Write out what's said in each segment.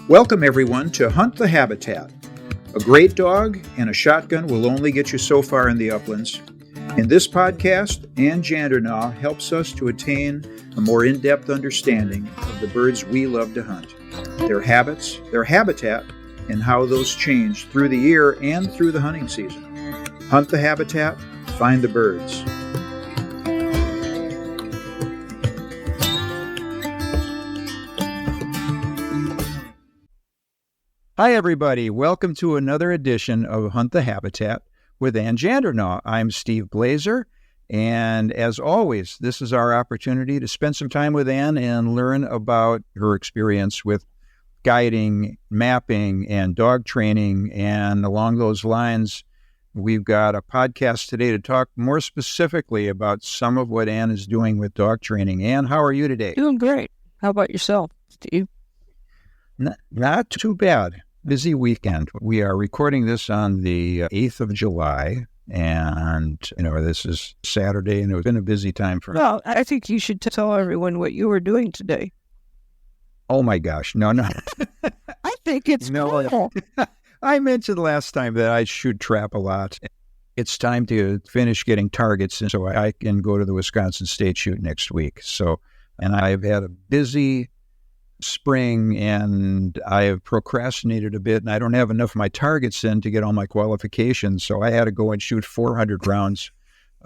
Welcome everyone to Hunt the Habitat. A great dog and a shotgun will only get you so far in the uplands. In this podcast, Ann Jandernaw helps us to attain a more in-depth understanding of the birds we love to hunt, their habits, their habitat, and how those change through the year and through the hunting season. Hunt the habitat, find the birds. Hi, everybody. Welcome to another edition of Hunt the Habitat with Ann Jandernaw. I'm Steve Blazer, and as always, this is our opportunity to spend some time with Ann and learn about her experience with guiding, mapping, and dog training. And along those lines, we've got a podcast today to talk more specifically about some of what Ann is doing with dog training. Ann, how are you today? Doing great. How about yourself, Steve? Not too bad. Busy weekend. We are recording this on the 8th of July, and, this is Saturday, and it's been a busy time for us. Well, I think you should tell everyone what you were doing today. Oh, my gosh. No. I think it's cool. I mentioned last time that I shoot trap a lot. It's time to finish getting targets, and so I can go to the Wisconsin State Shoot next week. And I've had a busy spring, and I have procrastinated a bit, and I don't have enough of my targets in to get all my qualifications, so I had to go and shoot 400 rounds,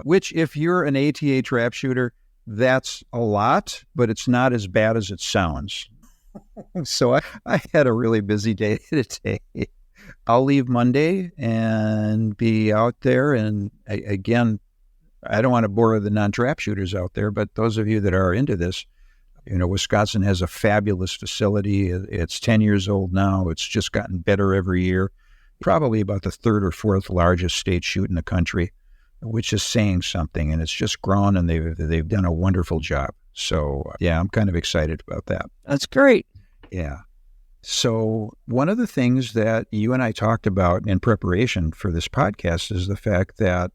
which if you're an ATA trap shooter, that's a lot, but it's not as bad as it sounds. So I had a really busy day today. I'll leave Monday and be out there, and again, I don't want to bore the non-trap shooters out there, but those of you that are into this, Wisconsin has a fabulous facility. It's 10 years old now. It's just gotten better every year. Probably about the third or fourth largest state shoot in the country, which is saying something. And it's just grown, and they've done a wonderful job. So, yeah, I'm kind of excited about that. That's great. Yeah. So one of the things that you and I talked about in preparation for this podcast is the fact that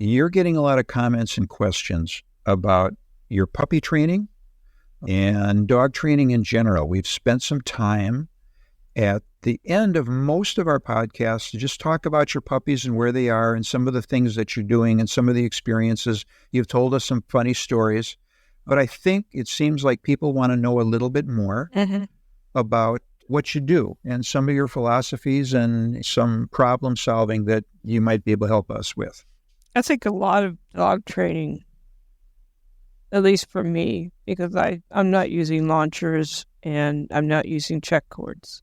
you're getting a lot of comments and questions about your puppy training and dog training in general. We've spent some time at the end of most of our podcasts to just talk about your puppies and where they are and some of the things that you're doing and some of the experiences. You've told us some funny stories, but I think it seems like people want to know a little bit more about what you do and some of your philosophies and some problem solving that you might be able to help us with. I think a lot of dog training, at least for me, because I'm not using launchers and I'm not using check cords.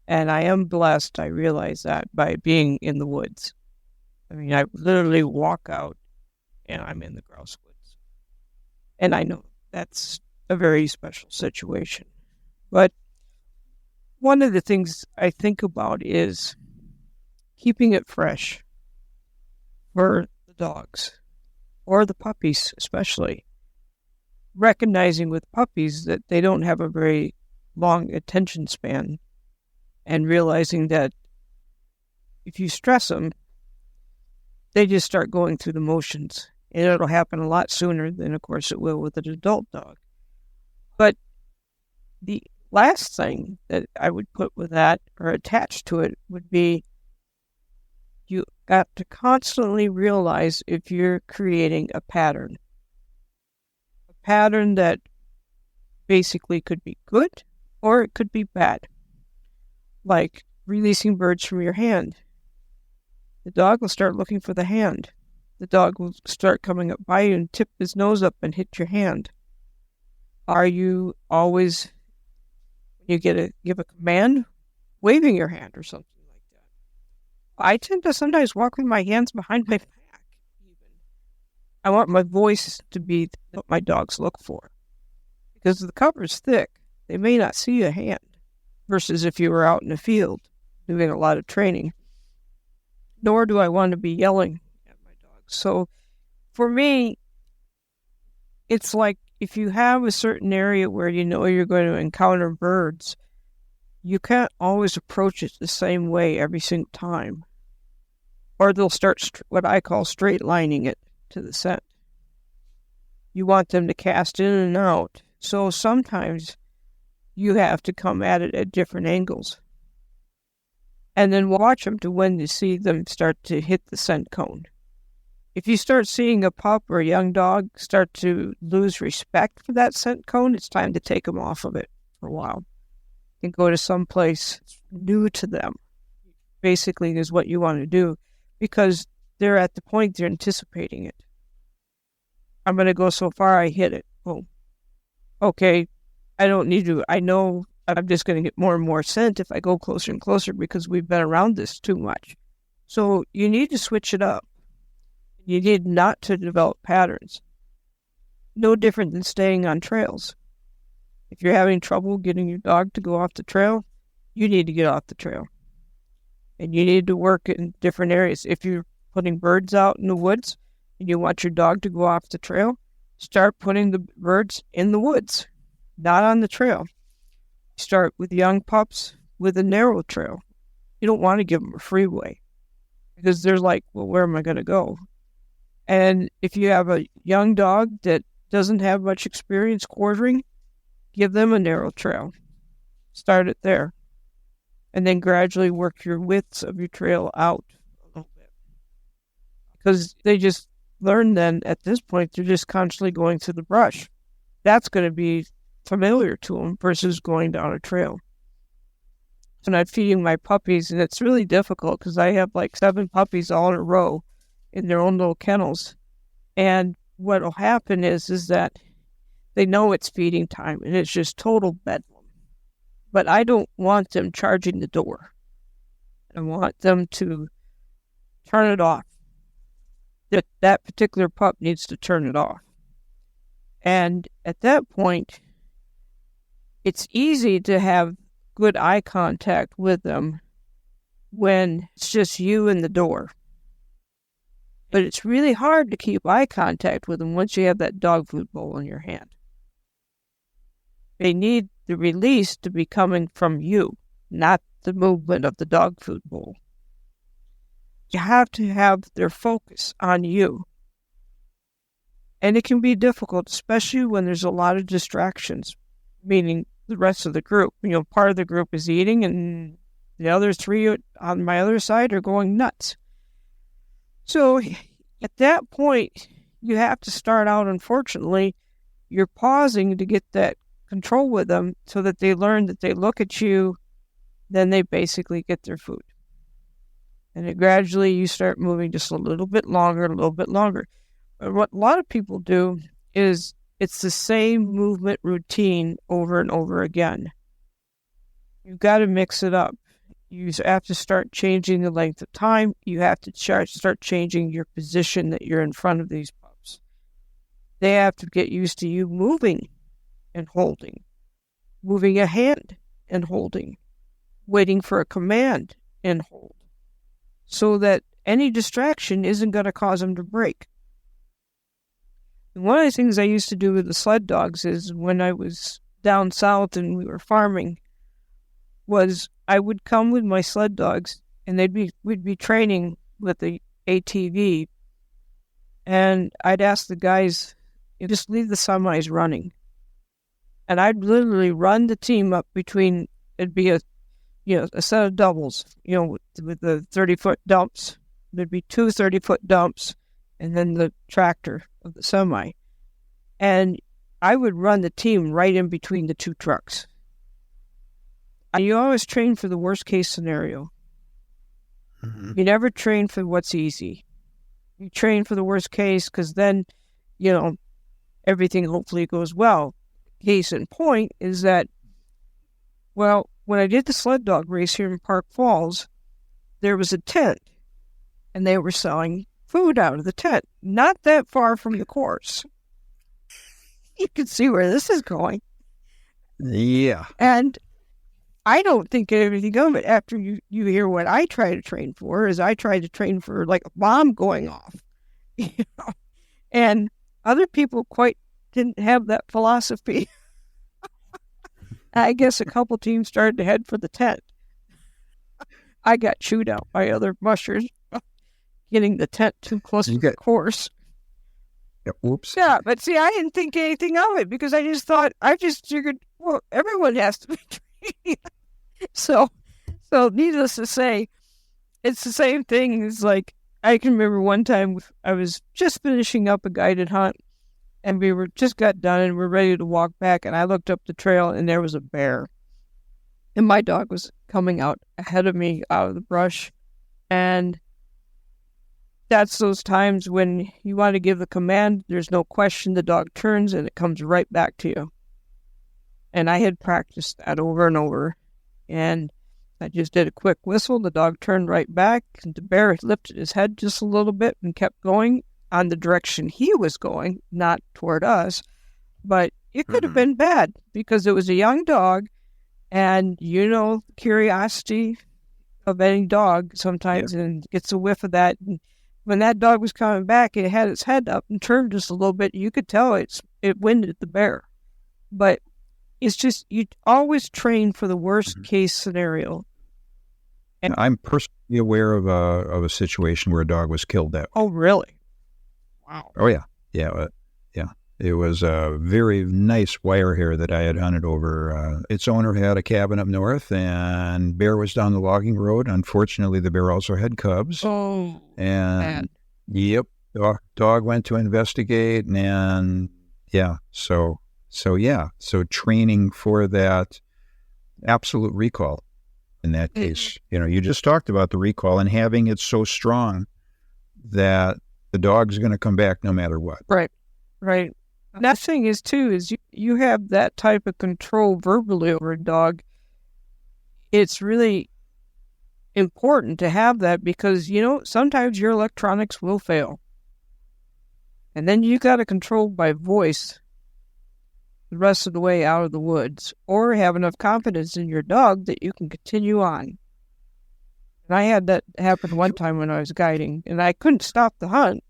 And I am blessed, I realize that, by being in the woods. I mean, I literally walk out and I'm in the grouse woods. And I know that's a very special situation. But one of the things I think about is keeping it fresh for the dogs, or the puppies especially. Recognizing with puppies that they don't have a very long attention span, and realizing that if you stress them, they just start going through the motions, and it'll happen a lot sooner than, of course, it will with an adult dog. But the last thing that I would put with that, or attached to it, would be you got to constantly realize if you're creating a pattern that basically could be good or it could be bad. Like releasing birds from your hand. The dog will start looking for the hand. The dog will start coming up by you and tip his nose up and hit your hand. Are you always, when you give a command, waving your hand or something like that? I tend to sometimes walk with my hands behind my back. I want my voice to be what my dogs look for. Because the cover's thick, they may not see a hand. Versus if you were out in the field doing a lot of training. Nor do I want to be yelling at my dogs. So for me, it's like if you have a certain area where you know you're going to encounter birds, you can't always approach it the same way every single time. Or they'll start what I call straight lining it to the scent. You want them to cast in and out. So sometimes you have to come at it at different angles. And then watch them to when you see them start to hit the scent cone. If you start seeing a pup or a young dog start to lose respect for that scent cone, it's time to take them off of it for a while and go to some place new to them, basically, is what you want to do, because they're at the point they're anticipating it. I'm going to go so far, I hit it. Boom. Okay, I don't need to. I know I'm just going to get more and more scent if I go closer and closer because we've been around this too much. So you need to switch it up. You need not to develop patterns. No different than staying on trails. If you're having trouble getting your dog to go off the trail, you need to get off the trail. And you need to work in different areas. If you're putting birds out in the woods and you want your dog to go off the trail, start putting the birds in the woods, not on the trail. Start with young pups with a narrow trail. You don't want to give them a freeway because they're like, well, where am I going to go? And if you have a young dog that doesn't have much experience quartering, give them a narrow trail. Start it there. And then gradually work your widths of your trail out a little bit. Because they just learn then, at this point, they're just constantly going through the brush. That's going to be familiar to them versus going down a trail. So I'm feeding my puppies, and it's really difficult because I have like 7 puppies all in a row in their own little kennels. And what will happen is that they know it's feeding time, and it's just total bedlam. But I don't want them charging the door. I want them to turn it off. That particular pup needs to turn it off. And at that point, it's easy to have good eye contact with them when it's just you and the door. But it's really hard to keep eye contact with them once you have that dog food bowl in your hand. They need the release to be coming from you, not the movement of the dog food bowl. You have to have their focus on you. And it can be difficult, especially when there's a lot of distractions, meaning the rest of the group. Part of the group is eating and the other 3 on my other side are going nuts. So at that point, you have to start out, unfortunately, you're pausing to get that control with them so that they learn that they look at you, then they basically get their food. And then gradually you start moving just a little bit longer, a little bit longer. But what a lot of people do is it's the same movement routine over and over again. You've got to mix it up. You have to start changing the length of time. You have to start changing your position that you're in front of these pups. They have to get used to you moving and holding, moving a hand and holding, waiting for a command and hold, so that any distraction isn't going to cause them to break. And one of the things I used to do with the sled dogs is when I was down south and we were farming, was I would come with my sled dogs and we'd be training with the ATV, and I'd ask the guys, just leave the semis running. And I'd literally run the team up between, it'd be a set of doubles, with the 30-foot dumps. There'd be 2 30-foot dumps and then the tractor of the semi. And I would run the team right in between the 2 trucks. You always train for the worst case scenario. Mm-hmm. You never train for what's easy. You train for the worst case because then, everything hopefully goes well. Case in point is that, well, when I did the sled dog race here in Park Falls, there was a tent, and they were selling food out of the tent, not that far from the course. You can see where this is going. Yeah. And I don't think anything of it after you hear what I try to train for, is I try to train for like a bomb going off. And other people quite didn't have that philosophy. I guess a couple teams started to head for the tent. I got chewed out by other mushers getting the tent too close to the course. Oops. Yeah, but see, I didn't think anything of it because I just thought, I just figured Well, everyone has to be trained. So needless to say, it's the same thing. It's like, I can remember one time I was just finishing up a guided hunt, and we were just got done and we're ready to walk back, and I looked up the trail and there was a bear. And my dog was coming out ahead of me out of the brush. And that's those times when you want to give the command, there's no question, the dog turns and it comes right back to you. And I had practiced that over and over. And I just did a quick whistle. The dog turned right back. And the bear lifted his head just a little bit and kept going on the direction he was going, not toward us. But it could have been bad because it was a young dog. And curiosity of any dog sometimes, and gets a whiff of that. And when that dog was coming back, it had its head up and turned just a little bit. You could tell it winded the bear. But it's just, you always train for the worst case scenario. And I'm personally aware of a situation where a dog was killed that way. Oh, really? Wow. Oh, yeah. Yeah. It was a very nice wire hair that I had hunted over. Its owner had a cabin up north, and bear was down the logging road. Unfortunately, the bear also had cubs. Oh, and yep, dog went to investigate, and so training for that absolute recall in that case. You just talked about the recall and having it so strong that the dog's going to come back no matter what. Right. That thing is, too, is you have that type of control verbally over a dog. It's really important to have that because, sometimes your electronics will fail. And then you got to control by voice the rest of the way out of the woods, or have enough confidence in your dog that you can continue on. And I had that happen one time when I was guiding, and I couldn't stop the hunt.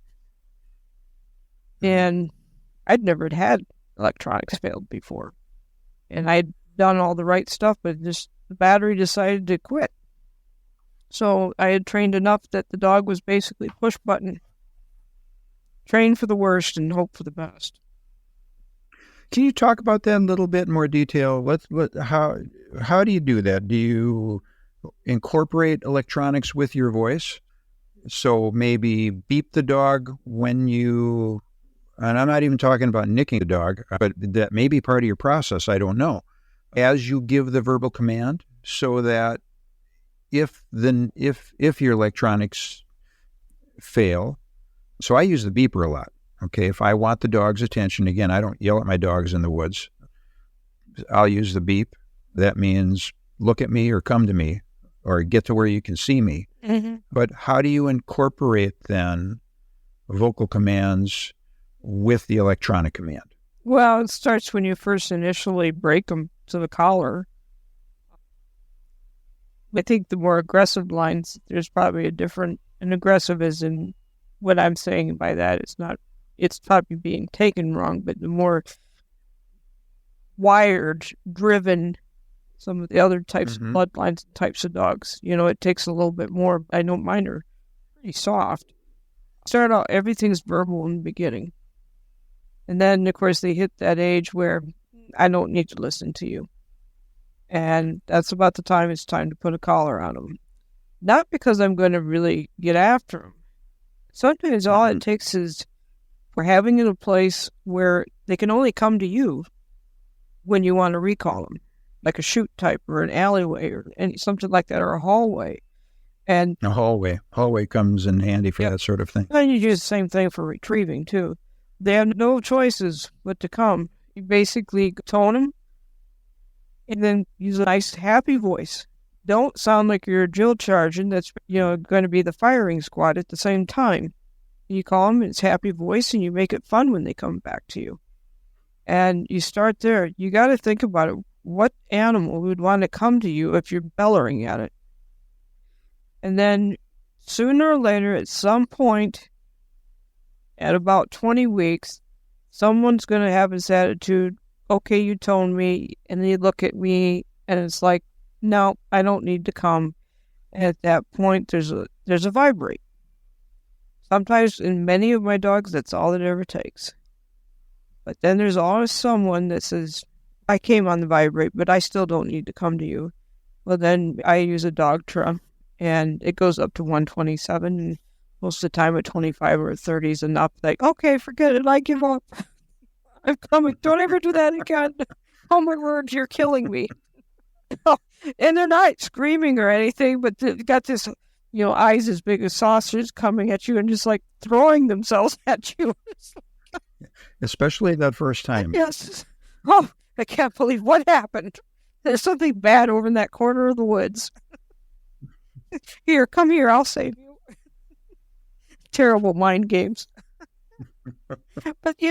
And I'd never had electronics failed before. And I'd done all the right stuff, but just the battery decided to quit. So I had trained enough that the dog was basically push button. Train for the worst and hope for the best. Can you talk about that in a little bit more detail? How do you do that? Do you incorporate electronics with your voice? So maybe beep the dog when you... And I'm not even talking about nicking the dog, but that may be part of your process. I don't know. As you give the verbal command, so that if your electronics fail, so I use the beeper a lot. Okay, if I want the dog's attention, again, I don't yell at my dogs in the woods. I'll use the beep. That means look at me or come to me or get to where you can see me. Mm-hmm. But how do you incorporate then vocal commands with the electronic command? Well, it starts when you first initially break them to the collar. I think the more aggressive lines, there's probably an aggressive is in what I'm saying by that. It's probably being taken wrong, but the more wired, driven, some of the other types of bloodlines, types of dogs, it takes a little bit more. I know mine are pretty soft. Start out, everything's verbal in the beginning. And then, of course, they hit that age where I don't need to listen to you. And that's about the time it's time to put a collar on them. Not because I'm going to really get after them. Sometimes all it takes is for having it in a place where they can only come to you when you want to recall them, like a chute type or an alleyway or something like that, or a hallway. And a hallway comes in handy for that sort of thing. And you do the same thing for retrieving too. They have no choices but to come. You basically tone them and then use a nice, happy voice. Don't sound like you're drill charging that's, going to be the firing squad at the same time. You call them, it's happy voice, and you make it fun when they come back to you. And you start there. You got to think about it. What animal would want to come to you if you're bellowing at it? And then sooner or later, at some point, at about 20 weeks, someone's going to have this attitude, okay, you toned me, and they look at me, and it's like, no, I don't need to come. And at that point, there's a vibrate. Sometimes in many of my dogs, that's all it ever takes. But then there's always someone that says, I came on the vibrate, but I still don't need to come to you. Well, then I use a dog trim, and it goes up to 127, and most of the time at 25 or 30 is enough. Like, okay, forget it. I give up. I'm coming. Don't ever do that again. Oh, my word, you're killing me. And they're not screaming or anything, but they've got this, eyes as big as saucers coming at you and just like throwing themselves at you. Especially that first time. Yes. Oh, I can't believe what happened. There's something bad over in that corner of the woods. Here, come here. I'll save you. Terrible mind games. But,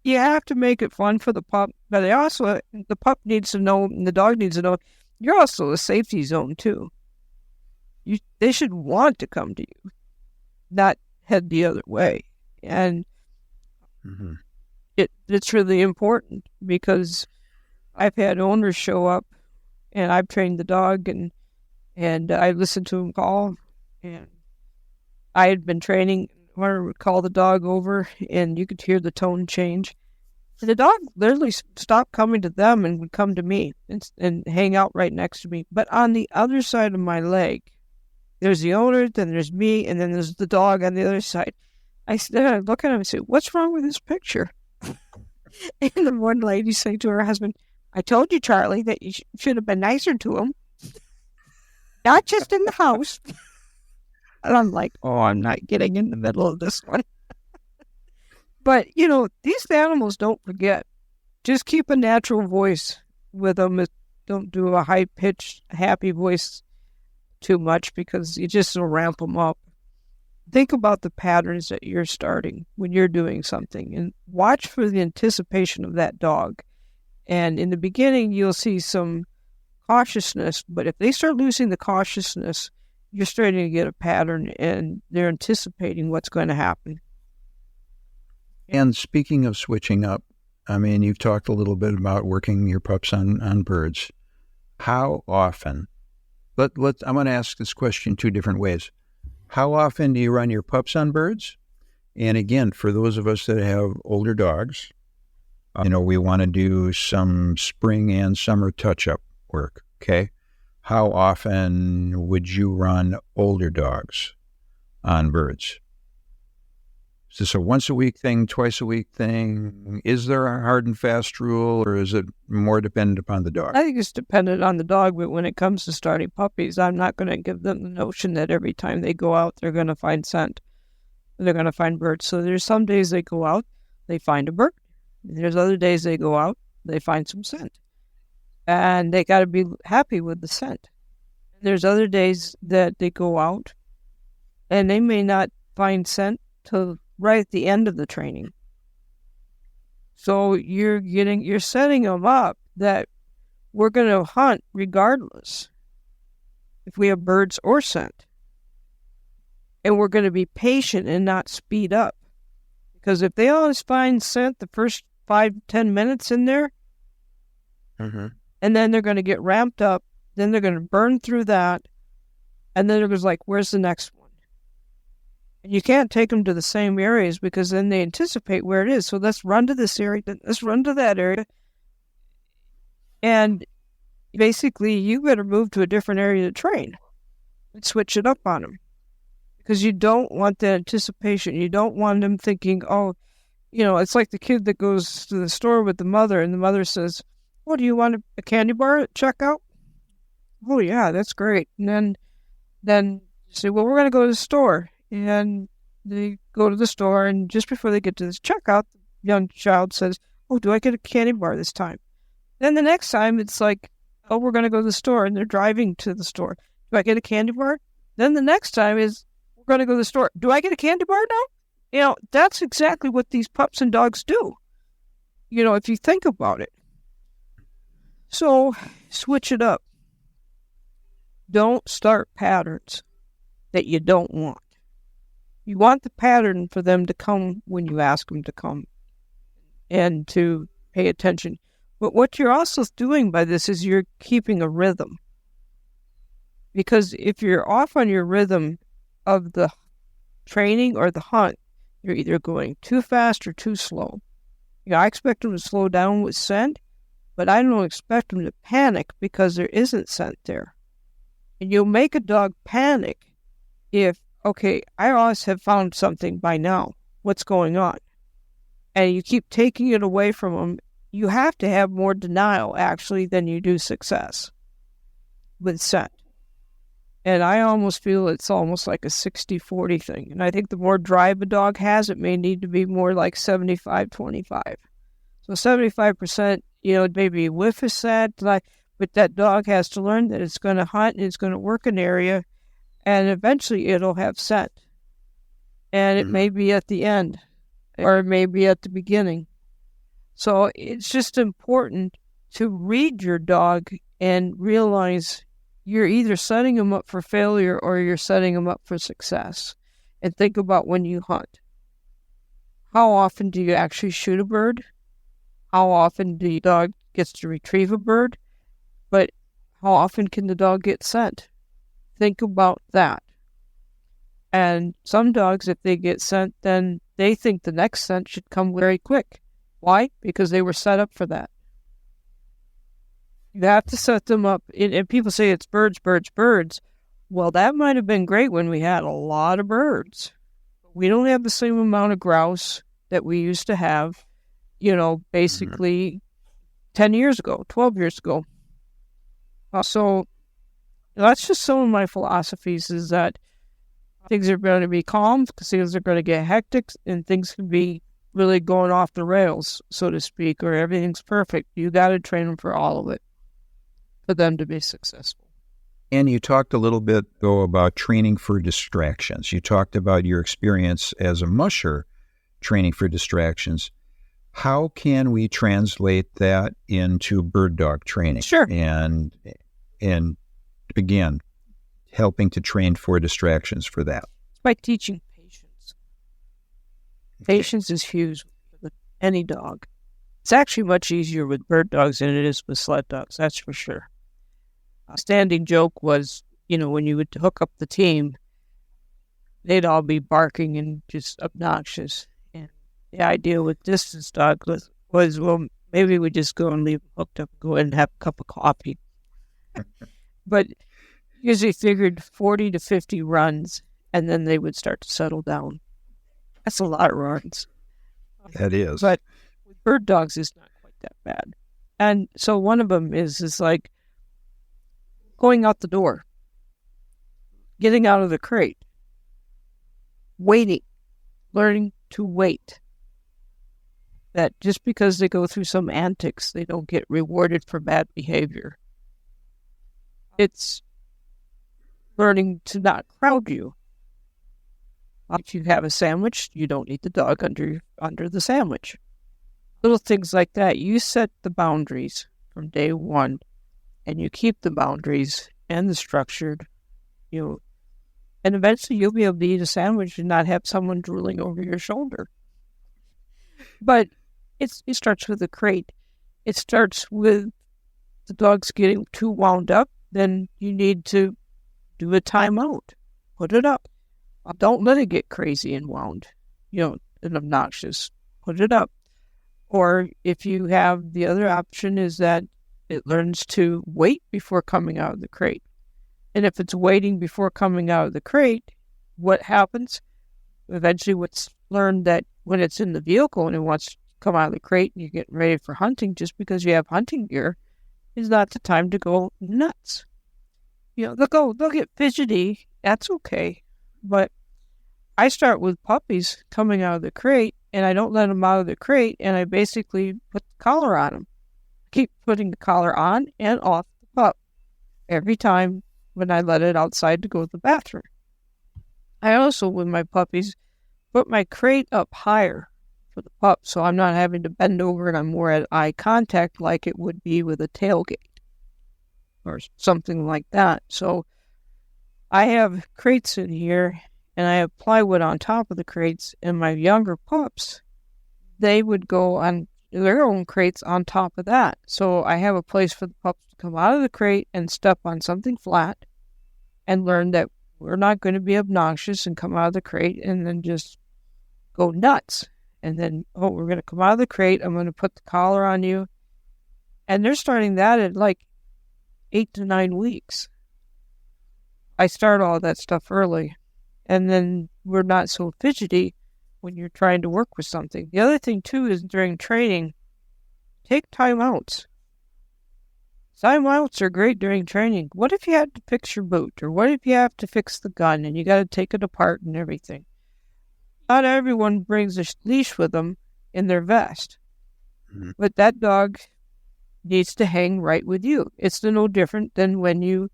you have to make it fun for the pup. But the pup needs to know, and the dog needs to know, you're also a safety zone, too. They should want to come to you, not head the other way. And it's really important because I've had owners show up and I've trained the dog and I listened to him call, and I had been training. I would call the dog over and you could hear the tone change. And the dog literally stopped coming to them and would come to me and hang out right next to me. But on the other side of my leg, there's the owner, then there's me, and then there's the dog on the other side. I look at him and say, "What's wrong with this picture?" And the one lady saying to her husband, "I told you, Charlie, that you should have been nicer to him. Not just in the house." And I'm like, oh, I'm not getting in the middle of this one. But, these animals don't forget. Just keep a natural voice with them. Don't do a high-pitched, happy voice too much because you just will ramp them up. Think about the patterns that you're starting when you're doing something and watch for the anticipation of that dog. And in the beginning, you'll see some cautiousness, but if they start losing the cautiousness, you're starting to get a pattern and they're anticipating what's going to happen. And speaking of switching up, I mean, you've talked a little bit about working your pups on birds. How often? I'm going to ask this question two different ways. How often do you run your pups on birds? And again, for those of us that have older dogs, we want to do some spring and summer touch-up work, okay? How often would you run older dogs on birds? Is this a once-a-week thing, twice-a-week thing? Is there a hard and fast rule, or is it more dependent upon the dog? I think it's dependent on the dog, but when it comes to starting puppies, I'm not going to give them the notion that every time they go out, they're going to find scent. They're going to find birds. So there's some days they go out, they find a bird. There's other days they go out, they find some scent. And they got to be happy with the scent. There's other days that they go out, and they may not find scent till right at the end of the training. So you're setting them up that we're going to hunt regardless if we have birds or scent. And we're going to be patient and not speed up. Because if they always find scent the first 5-10 minutes in there, and then they're going to get ramped up, then they're going to burn through that, and then they're just like, where's the next one? And you can't take them to the same areas because then they anticipate where it is. So let's run to this area, then let's run to that area. And basically, you better move to a different area to train and switch it up on them. Because you don't want that anticipation. You don't want them thinking, oh, it's like the kid that goes to the store with the mother, and the mother says, "Oh, do you want a candy bar at checkout?" "Oh, yeah, that's great." And then you say, "Well, we're going to go to the store." And they go to the store, and just before they get to this checkout, the young child says, "Oh, do I get a candy bar this time?" Then the next time, it's like, "Oh, we're going to go to the store," and they're driving to the store. "Do I get a candy bar?" Then the next time is, "We're going to go to the store. Do I get a candy bar now?" That's exactly what these pups and dogs do, if you think about it. So switch it up. Don't start patterns that you don't want. You want the pattern for them to come when you ask them to come and to pay attention. But what you're also doing by this is you're keeping a rhythm. Because if you're off on your rhythm of the training or the hunt, you're either going too fast or too slow. I expect them to slow down with scent, but I don't expect them to panic because there isn't scent there. And you'll make a dog panic if, okay, I always have found something by now. What's going on? And you keep taking it away from them. You have to have more denial, actually, than you do success with scent. And I almost feel it's almost like a 60-40 thing. And I think the more drive a dog has, it may need to be more like 75-25. So 75%, maybe a whiff of scent, but that dog has to learn that it's going to hunt and it's going to work an area, and eventually it'll have scent. And it may be at the end, or it may be at the beginning. So it's just important to read your dog and realize you're either setting them up for failure or you're setting them up for success. And think about when you hunt. How often do you actually shoot a bird? How often do your dog gets to retrieve a bird? But how often can the dog get scent? Think about that. And some dogs, if they get scent, then they think the next scent should come very quick. Why? Because they were set up for that. You have to set them up. And people say it's birds, birds, birds. Well, that might have been great when we had a lot of birds. We don't have the same amount of grouse that we used to have, basically 10 years ago, 12 years ago. So that's just some of my philosophies, is that things are going to be calm because things are going to get hectic and things can be really going off the rails, so to speak, or everything's perfect. You got to train them for all of it for them to be successful. And you talked a little bit, though, about training for distractions. You talked about your experience as a musher training for distractions. How can we translate that into bird dog training? Sure. And again, helping to train for distractions for that. It's by teaching patience. Patience is huge with any dog. It's actually much easier with bird dogs than it is with sled dogs, that's for sure. A standing joke was, when you would hook up the team, they'd all be barking and just obnoxious. And the idea with distance dogs was, well, maybe we just go and leave them hooked up, go and have a cup of coffee. But usually figured 40 to 50 runs, and then they would start to settle down. That's a lot of runs. That is. But with bird dogs, it's not quite that bad. And so one of them is like going out the door, getting out of the crate, waiting, learning to wait. That just because they go through some antics, they don't get rewarded for bad behavior. It's learning to not crowd you. If you have a sandwich, you don't need the dog under the sandwich. Little things like that. You set the boundaries from day one, and you keep the boundaries and the structured, and eventually you'll be able to eat a sandwich and not have someone drooling over your shoulder. But it starts with a crate. It starts with the dog's getting too wound up. Then you need to do a timeout. Put it up. Don't let it get crazy and wound, and obnoxious. Put it up. Or if you have the other option is that it learns to wait before coming out of the crate. And if it's waiting before coming out of the crate, what happens? Eventually what's learned that when it's in the vehicle and it wants to come out of the crate and you're getting ready for hunting, just because you have hunting gear is not the time to go nuts. They'll get fidgety. That's okay. But I start with puppies coming out of the crate, and I don't let them out of the crate, and I basically put the collar on them. Keep putting the collar on and off the pup every time when I let it outside to go to the bathroom. I also, with my puppies, put my crate up higher for the pup, so I'm not having to bend over and I'm more at eye contact like it would be with a tailgate or something like that. So I have crates in here, and I have plywood on top of the crates, and my younger pups, they would go on their own crates on top of that. So I have a place for the pups to come out of the crate and step on something flat and learn that we're not going to be obnoxious and come out of the crate and then just go nuts. And then, we're going to come out of the crate. I'm going to put the collar on you. And they're starting that at like 8 to 9 weeks. I start all that stuff early. And then we're not so fidgety when you're trying to work with something. The other thing, too, is during training, take timeouts. Timeouts are great during training. What if you had to fix your boot? Or what if you have to fix the gun and you got to take it apart and everything? Not everyone brings a leash with them in their vest. Mm-hmm. But that dog needs to hang right with you. It's no different than when you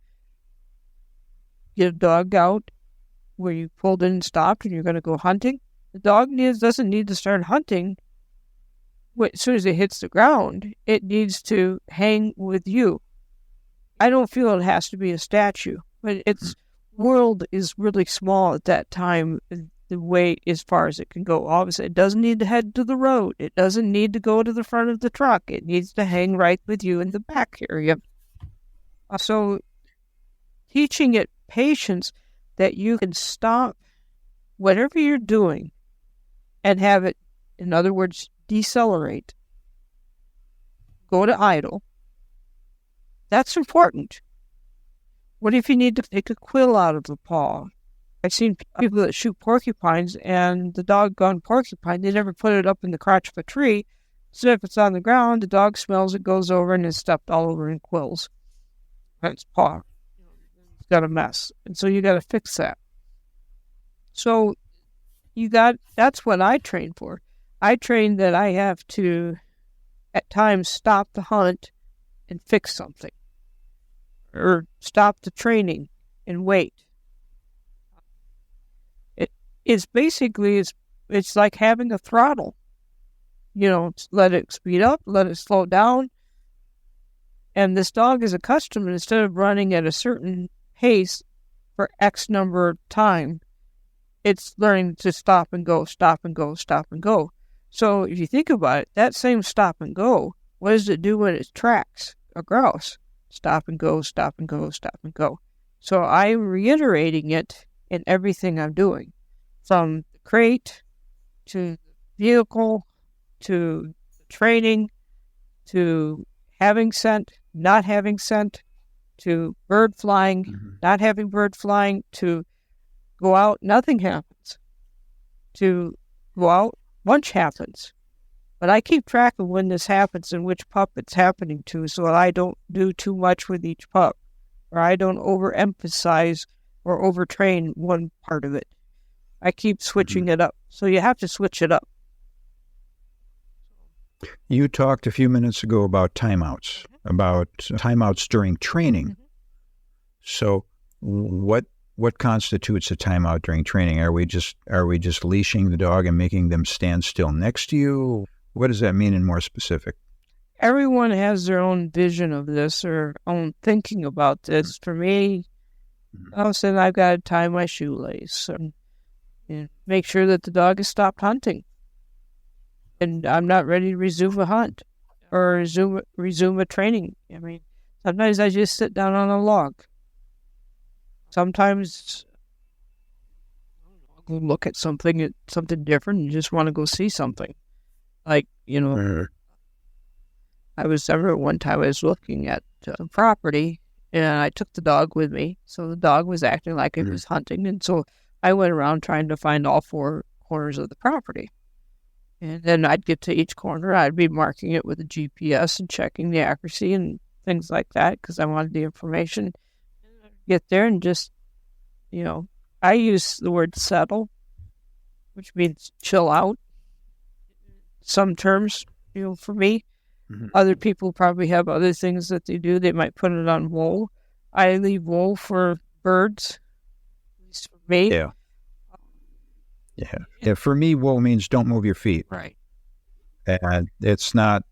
get a dog out where you pulled in and stopped and you're going to go hunting. The dog doesn't need to start hunting as soon as it hits the ground. It needs to hang with you. I don't feel it has to be a statue, but its world is really small at that time, the way as far as it can go. Obviously, it doesn't need to head to the road. It doesn't need to go to the front of the truck. It needs to hang right with you in the back area. So teaching it patience that you can stop whatever you're doing and have it, in other words, decelerate, go to idle. That's important. What if you need to take a quill out of the paw? I've seen people that shoot porcupines, and the doggone porcupine, they never put it up in the crotch of a tree. So if it's on the ground, the dog smells it, goes over, and is stepped all over in quills. Its paw. It's got a mess. And so you got to fix that. So that's what I train for. I train that I have to, at times, stop the hunt and fix something. Or stop the training and wait. It's like having a throttle. Let it speed up, let it slow down. And this dog is accustomed, instead of running at a certain pace for X number of time, it's learning to stop and go, stop and go, stop and go. So if you think about it, that same stop and go, what does it do when it tracks a grouse? Stop and go, stop and go, stop and go. So I'm reiterating it in everything I'm doing. From the crate to the vehicle to training to having scent, not having scent, to bird flying, not having bird flying, to go out, nothing happens. To go out, lunch happens. But I keep track of when this happens and which pup it's happening to, so I don't do too much with each pup, or I don't overemphasize or overtrain one part of it. I keep switching it up. So you have to switch it up. You talked a few minutes ago about timeouts, during training. So what constitutes a timeout during training? Are we just leashing the dog and making them stand still next to you? What does that mean in more specific? Everyone has their own vision of this or own thinking about this. For me, all of a sudden I've got to tie my shoelace and make sure that the dog has stopped hunting. And I'm not ready to resume a hunt or resume a training. I mean, sometimes I just sit down on a log. Sometimes I'll go look at something different and just want to go see something. Like, I remember one time I was looking at property and I took the dog with me. So the dog was acting like it was hunting. And so I went around trying to find all four corners of the property. And then I'd get to each corner. I'd be marking it with a GPS and checking the accuracy and things like that because I wanted the information. Get there and just, I use the word settle, which means chill out. Some terms, for me. Other people probably have other things that they do. They might put it on wool. I leave wool for birds, at least for me. Yeah. For me, wool means don't move your feet. Right. And it's not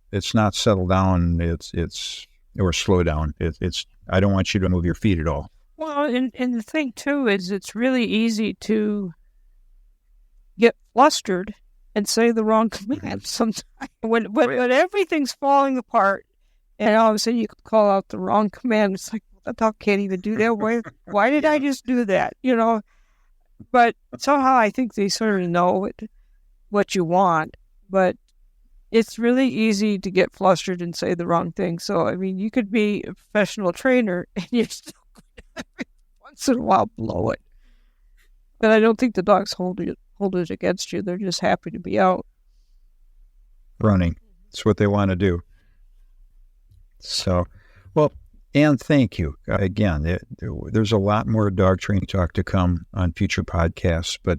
settle down. It's or slow down. It's I don't want you to move your feet at all. Well, and the thing too is it's really easy to get flustered and say the wrong command sometimes when everything's falling apart, and all of a sudden you call out the wrong command. It's like, that dog can't even do that. Why did I just do that? But somehow I think they sort of know what you want. But it's really easy to get flustered and say the wrong thing. So, I mean, you could be a professional trainer and you're still every once in a while blow it. But I don't think the dogs hold it against you. They're just happy to be out. Running. It's what they want to do. So, well, Ann, thank you. Again, there's a lot more dog training talk to come on future podcasts, but,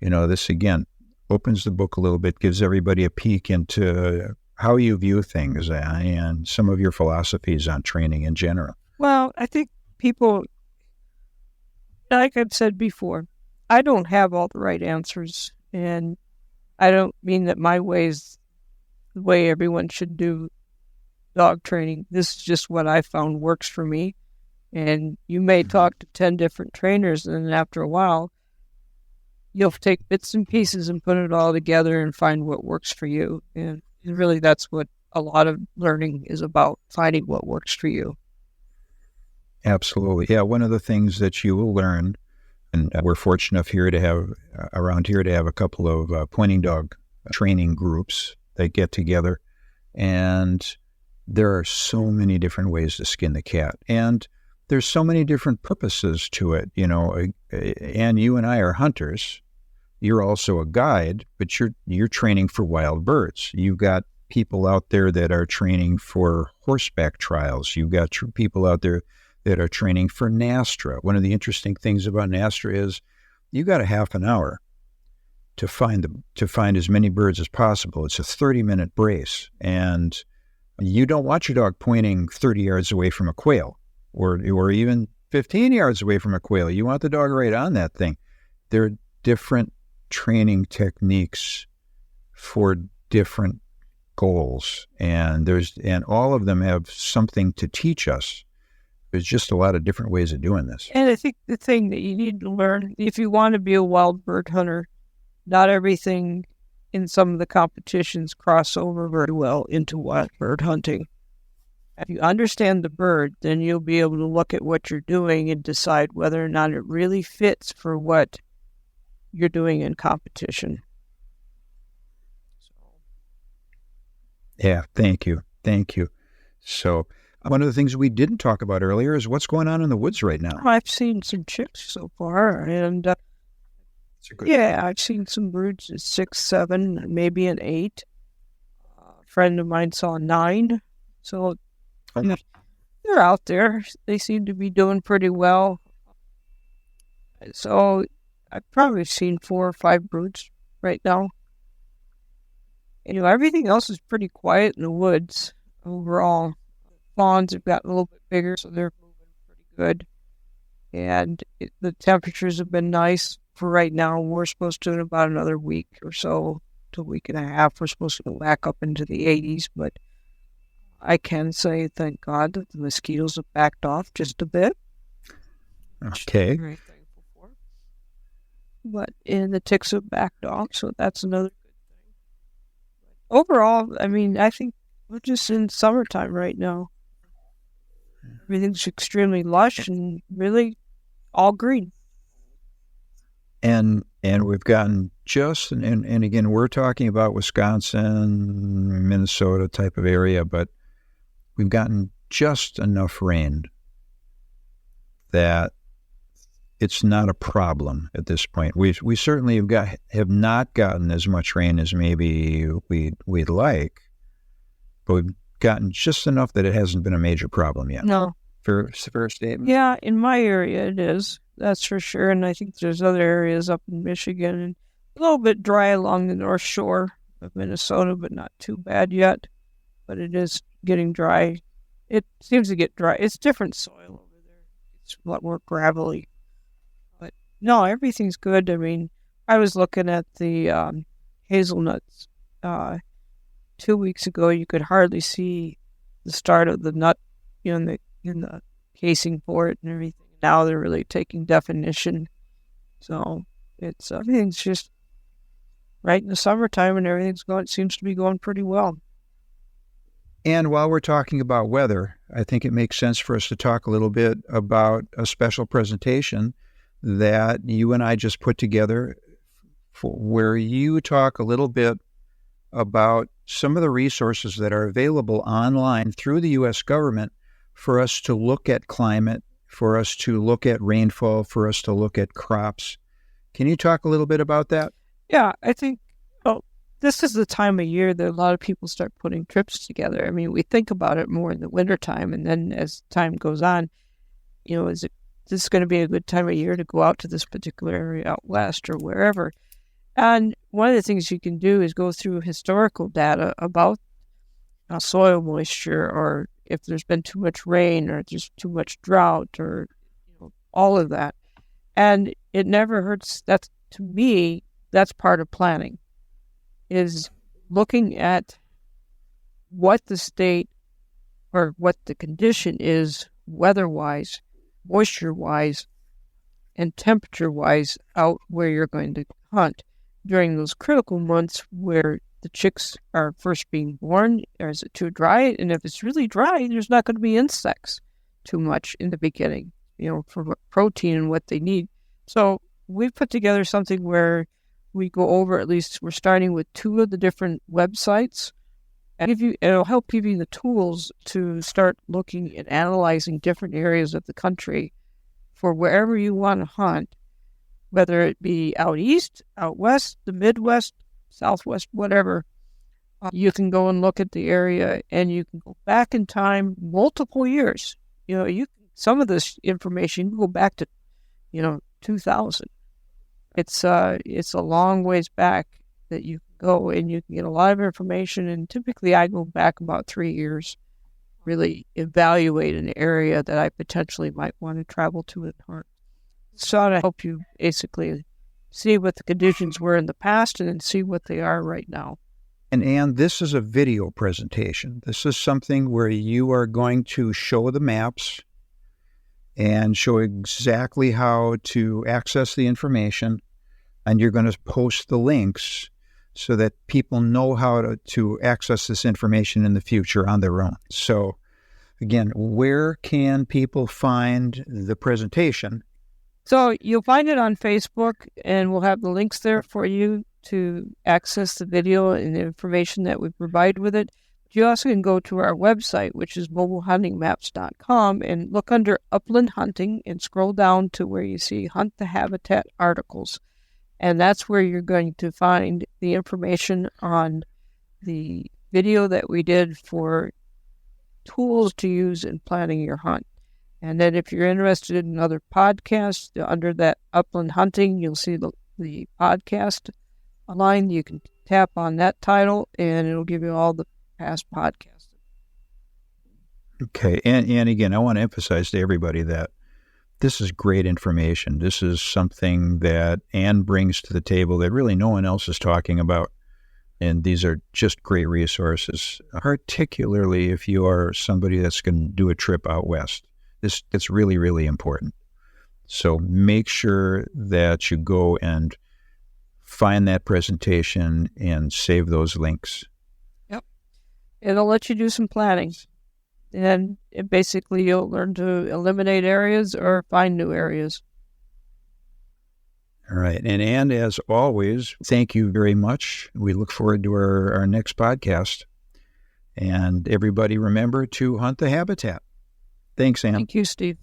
this, again, opens the book a little bit, gives everybody a peek into how you view things and some of your philosophies on training in general. Well, I think people, like I've said before, I don't have all the right answers, and I don't mean that my way is the way everyone should do dog training. This is just what I found works for me. And you may talk to 10 different trainers, and then after a while, you'll take bits and pieces and put it all together and find what works for you. And really, that's what a lot of learning is about, finding what works for you. Absolutely. Yeah, one of the things that you will learn, and we're fortunate enough here to have, around here, to have a couple of pointing dog training groups that get together, and there are so many different ways to skin the cat, and there's so many different purposes to it, and you and I are hunters. You're also a guide, but you're training for wild birds. You've got people out there that are training for horseback trials. You've got people out there that are training for NASTRA. One of the interesting things about NASTRA is you got a half an hour to find as many birds as possible. It's a 30-minute brace, and you don't want your dog pointing 30 yards away from a quail or even 15 yards away from a quail. You want the dog right on that thing. There are different training techniques for different goals, and all of them have something to teach us. There's just a lot of different ways of doing this. And I think the thing that you need to learn, if you want to be a wild bird hunter, not everything in some of the competitions cross over very well into wild bird hunting. If you understand the bird, then you'll be able to look at what you're doing and decide whether or not it really fits for what you're doing in competition. Yeah, thank you. So one of the things we didn't talk about earlier is what's going on in the woods right now. I've seen some chicks so far, and I've seen some broods at 6, 7, maybe an 8. A friend of mine saw 9. So they're out there. They seem to be doing pretty well. So I've probably seen 4 or 5 broods right now. Everything else is pretty quiet in the woods overall. Fawns have gotten a little bit bigger, so they're moving pretty good. And the temperatures have been nice for right now. We're supposed to, in about another week or so, to a week and a half, we're supposed to go back up into the 80s. But I can say, thank God, that the mosquitoes have backed off just a bit. Okay. I'm very thankful for. And the ticks have backed off, so that's another good thing. But overall, I think we're just in summertime right now. Everything's extremely lush and really all green. And we've gotten and again, we're talking about Wisconsin, Minnesota type of area, but we've gotten just enough rain that it's not a problem at this point. We certainly have not gotten as much rain as maybe we'd like, but we've gotten just enough that it hasn't been a major problem yet. No. Fair statement? Yeah, in my area it is. That's for sure. And I think there's other areas up in Michigan and a little bit dry along the North Shore of Minnesota, but not too bad yet. But it is getting dry. It seems to get dry. It's different soil over there. It's a lot more gravelly. But no, everything's good. I was looking at the hazelnuts 2 weeks ago. You could hardly see the start of the nut in the casing for it and everything. Now they're really taking definition. So it's everything's just right in the summertime and it seems to be going pretty well. And while we're talking about weather, I think it makes sense for us to talk a little bit about a special presentation that you and I just put together where you talk a little bit about some of the resources that are available online through the U.S. government for us to look at climate, for us to look at rainfall, for us to look at crops. Can you talk a little bit about that? Yeah, I think this is the time of year that a lot of people start putting trips together. I mean, we think about it more in the wintertime, and then as time goes on, is this going to be a good time of year to go out to this particular area out west or wherever? And one of the things you can do is go through historical data about soil moisture, or if there's been too much rain, or there's too much drought, or all of that. And it never hurts. To me, that's part of planning, is looking at what the state or what the condition is weather-wise, moisture-wise, and temperature-wise out where you're going to hunt during those critical months where the chicks are first being born. Or is it too dry? And if it's really dry, there's not going to be insects too much in the beginning, for protein and what they need. So we've put together something where we go over, at least we're starting with 2 of the different websites, and it'll help give you the tools to start looking and analyzing different areas of the country for wherever you want to hunt, whether it be out east, out west, the Midwest, Southwest, whatever. You can go and look at the area, and you can go back in time multiple years. Some of this information you can go back to, 2000. It's a long ways back that you can go, and you can get a lot of information. And typically, I go back about 3 years, really evaluate an area that I potentially might want to travel to and hunt. So to help you basically see what the conditions were in the past and then see what they are right now. And this is a video presentation. This is something where you are going to show the maps and show exactly how to access the information, and you're going to post the links so that people know how to access this information in the future on their own. So again, where can people find the presentation? So you'll find it on Facebook, and we'll have the links there for you to access the video and the information that we provide with it. You also can go to our website, which is mobilehuntingmaps.com, and look under Upland Hunting and scroll down to where you see Hunt the Habitat articles. And that's where you're going to find the information on the video that we did for tools to use in planning your hunt. And then if you're interested in other podcasts, under that Upland Hunting, you'll see the podcast line. You can tap on that title, and it'll give you all the past podcasts. Okay. And again, I want to emphasize to everybody that this is great information. This is something that Ann brings to the table that really no one else is talking about. And these are just great resources, particularly if you are somebody that's going to do a trip out west. It's really, really important. So make sure that you go and find that presentation and save those links. Yep. It'll let you do some planning. And basically you'll learn to eliminate areas or find new areas. All right. And as always, thank you very much. We look forward to our next podcast. And everybody remember to hunt the habitat. Thanks, Ann. Thank you, Steve.